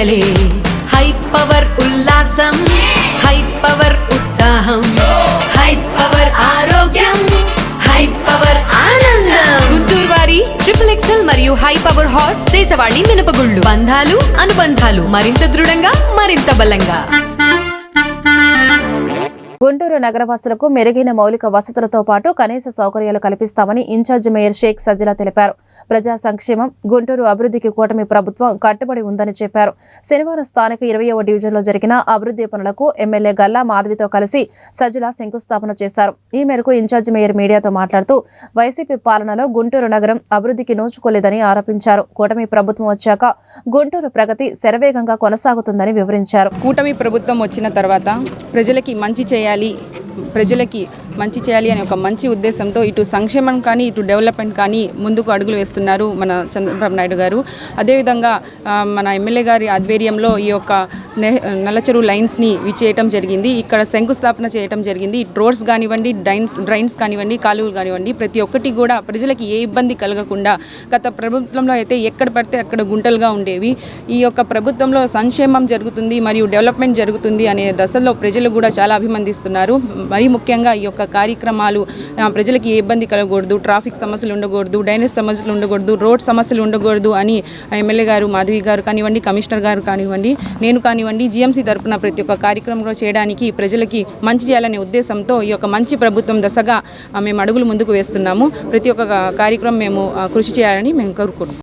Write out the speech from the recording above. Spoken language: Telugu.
పండగలే. హై పవర్ ఉల్లాసం, హై పవర్ ఉత్సాహం, హై పవర్ ఆరోగ్యం, హై పవర్ ఆనందం. గుంటూరు వారి XXL మరియు హై పవర్ హార్స్ దేశవాళీ మినపగుళ్ళు. బంధాలు అనుబంధాలు మరింత దృఢంగా, మరింత బలంగా. గుంటూరు నగరవాసులకు మెరుగైన మౌలిక వసతులతో పాటు కనీస సౌకర్యాలు కల్పిస్తామని ఇన్ఛార్జ్ మేయర్ షేక్ సజ్జలా తెలిపారు. ప్రజా సంక్షేమం, గుంటూరు అభివృద్ధికి కూటమి ప్రభుత్వం కట్టుబడి ఉందని చెప్పారు. శనివారం స్థానిక 20వ డివిజన్లో జరిగిన అభివృద్ధి పనులకు ఎమ్మెల్యే గల్లా మాధవితో కలిసి సజ్జలా శంకుస్థాపన చేశారు. ఈ మేరకు ఇన్ఛార్జ్ మేయర్ మీడియాతో మాట్లాడుతూ వైసీపీ పాలనలో గుంటూరు నగరం అభివృద్ధికి నోచుకోలేదని ఆరోపించారు. కూటమి ప్రభుత్వం వచ్చాక గుంటూరు ప్రగతి శరవేగంగా కొనసాగుతుందని వివరించారు. కూటమి ప్రభుత్వం వచ్చిన తర్వాత ప్రజలకి మంచి చేయాలి అనే ఒక మంచి ఉద్దేశంతో ఇటు సంక్షేమం కానీ ఇటు డెవలప్మెంట్ కానీ ముందుకు అడుగులు వేస్తున్నారు మన చంద్రబాబు నాయుడు గారు. అదేవిధంగా మన ఎమ్మెల్యే గారి ఆధ్వర్యంలో ఈ యొక్క నల్లచెరువు లైన్స్ని చేయటం జరిగింది. ఇక్కడ శంకుస్థాపన చేయటం జరిగింది. రోడ్స్ కానివ్వండి, డ్రైన్స్ కానివ్వండి, కాలువలు కానివ్వండి, ప్రతి ఒక్కటి కూడా ప్రజలకి ఏ ఇబ్బంది కలగకుండా, గత ప్రభుత్వంలో అయితే ఎక్కడ పడితే అక్కడ గుంటలుగా ఉండేవి. ఈ యొక్క ప్రభుత్వంలో సంక్షేమం జరుగుతుంది మరియు డెవలప్మెంట్ జరుగుతుంది అనే దశలో ప్రజలు కూడా చాలా అభినందిస్తున్నారు. మరీ ముఖ్యంగా ఈ యొక్క కార్యక్రమాలు ప్రజలకి ఏ ఇబ్బంది కలగకూడదు, ట్రాఫిక్ సమస్యలు ఉండకూడదు, డ్రైనేజ్ సమస్యలు ఉండకూడదు, రోడ్ సమస్యలు ఉండకూడదు అని ఎమ్మెల్యే గారు, మాధవి గారు కానివ్వండి, కమిషనర్ గారు కానివ్వండి, నేను కానివ్వండి, జీఎంసీ తరఫున ప్రతి ఒక్క కార్యక్రమంలో చేయడానికి ప్రజలకి మంచి చేయాలనే ఉద్దేశంతో ఈ యొక్క మంచి ప్రభుత్వం దశగా మేము అడుగులు ముందుకు వేస్తున్నాము. ప్రతి ఒక్క కార్యక్రమం మేము కృషి చేయాలని మేము కోరుకుంటున్నాం.